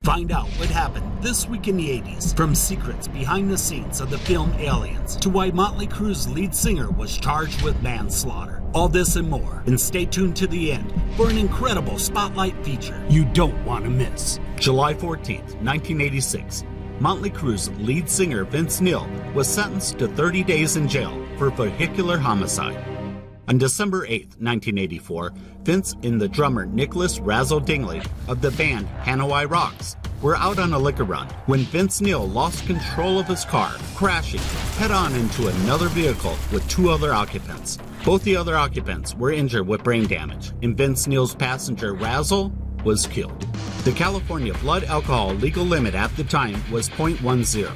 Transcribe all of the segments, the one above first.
Find out what happened this week in the 80s, from secrets behind the scenes of the film Aliens to why Motley Crue's lead singer was charged with manslaughter. All this and more, and stay tuned to the end for an incredible spotlight feature you don't want to miss. July 14th, 1986. Motley Crue's lead singer Vince Neil was sentenced to 30 days in jail for vehicular homicide. On December 8, 1984, Vince and the drummer Nicholas Razzle Dingley of the band Hanoi Rocks were out on a liquor run when Vince Neil lost control of his car, crashing head-on into another vehicle with two other occupants. Both the other occupants were injured with brain damage, and Vince Neil's passenger Razzle was killed. The California blood alcohol legal limit at the time was 0.10.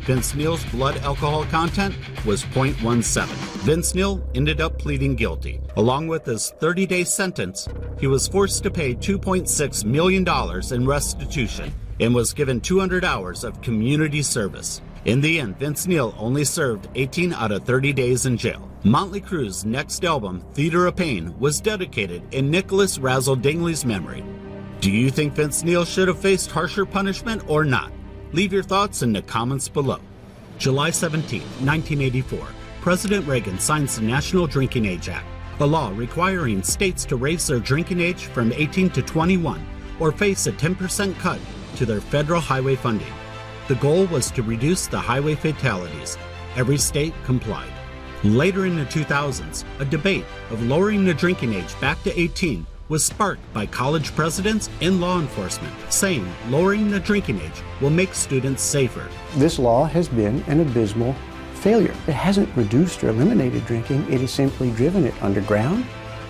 Vince Neil's blood alcohol content was 0.17. Vince Neil ended up pleading guilty. Along with his 30-day sentence, he was forced to pay $2.6 million in restitution and was given 200 hours of community service. In the end, Vince Neil only served 18 out of 30 days in jail. Motley Crue's next album, Theater of Pain, was dedicated in Nicholas Razzle Dingley's memory. Do you think Vince Neil should have faced harsher punishment or not? Leave your thoughts in the comments below. July 17, 1984, President Reagan signs the National Drinking Age Act, a law requiring states to raise their drinking age from 18 to 21 or face a 10% cut to their federal highway funding. The goal was to reduce the highway fatalities. Every state complied. Later in the 2000s, a debate of lowering the drinking age back to 18 was sparked by college presidents and law enforcement, saying lowering the drinking age will make students safer. This law has been an abysmal failure. It hasn't reduced or eliminated drinking, it has simply driven it underground,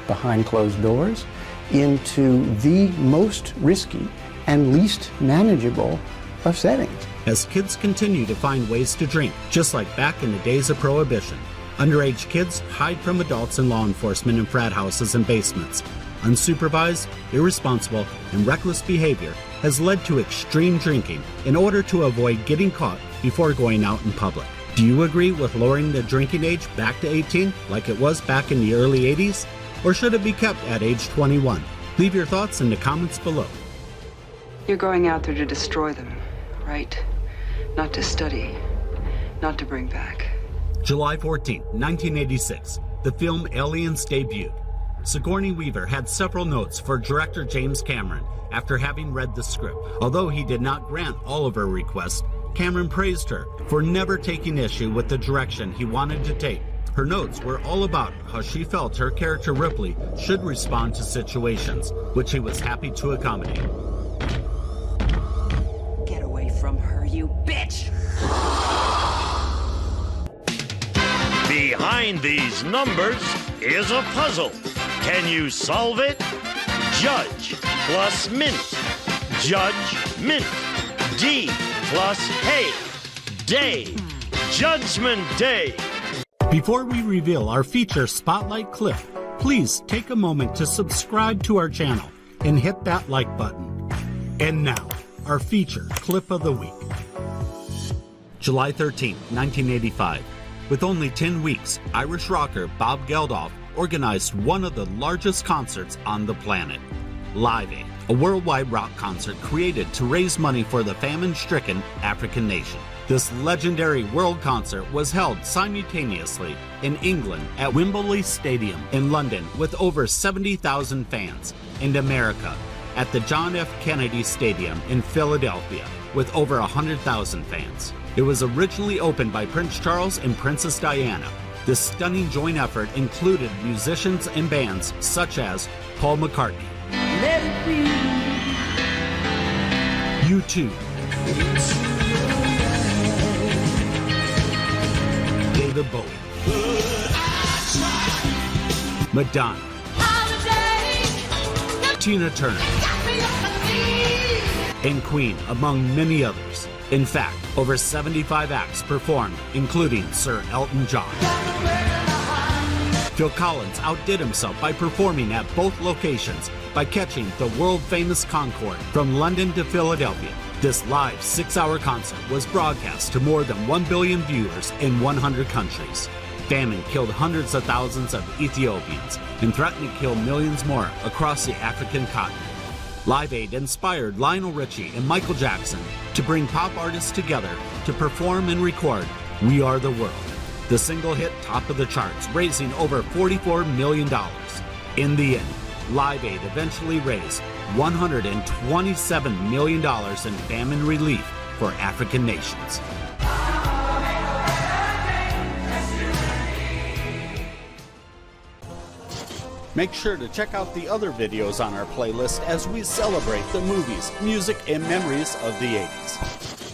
behind closed doors, into the most risky and least manageable of settings. As kids continue to find ways to drink, just like back in the days of Prohibition, underage kids hide from adults and law enforcement in frat houses and basements. Unsupervised, irresponsible, and reckless behavior has led to extreme drinking in order to avoid getting caught before going out in public. Do you agree with lowering the drinking age back to 18 like it was back in the early 80s? Or should it be kept at age 21? Leave your thoughts in the comments below. You're going out there to destroy them, right? Not to study, not to bring back. July 14, 1986, the film Aliens debuted. Sigourney Weaver had several notes for director James Cameron after having read the script. Although he did not grant all of her requests, Cameron praised her for never taking issue with the direction he wanted to take. Her notes were all about how she felt her character Ripley should respond to situations, which he was happy to accommodate. Get away from her, you bitch! Behind these numbers is a puzzle. Can you solve it? Judge plus mint. Judge mint. D plus hay. Day. Judgment Day. Before we reveal our feature spotlight clip, please take a moment to subscribe to our channel and hit that like button. And now, our feature clip of the week. July 13, 1985. With only 10 weeks, Irish rocker Bob Geldof organized one of the largest concerts on the planet, Live Aid, a worldwide rock concert created to raise money for the famine-stricken African nation. This legendary world concert was held simultaneously in England at Wembley Stadium in London with over 70,000 fans, and America at the John F. Kennedy Stadium in Philadelphia with over 100,000 fans. It was originally opened by Prince Charles and Princess Diana. This stunning joint effort included musicians and bands such as Paul McCartney, U2, David Bowie, Madonna, Tina Turner, and Queen, among many others. In fact, over 75 acts performed, including Sir Elton John. Phil Collins outdid himself by performing at both locations by catching the world-famous Concorde from London to Philadelphia. This live 6-hour concert was broadcast to more than 1 billion viewers in 100 countries. Famine killed hundreds of thousands of Ethiopians and threatened to kill millions more across the African continent. Live Aid inspired Lionel Richie and Michael Jackson to bring pop artists together to perform and record We Are the World. The single hit top of the charts, raising over $44 million. In the end, Live Aid eventually raised $127 million in famine relief for African nations. Make sure to check out the other videos on our playlist as we celebrate the movies, music, and memories of the 80s.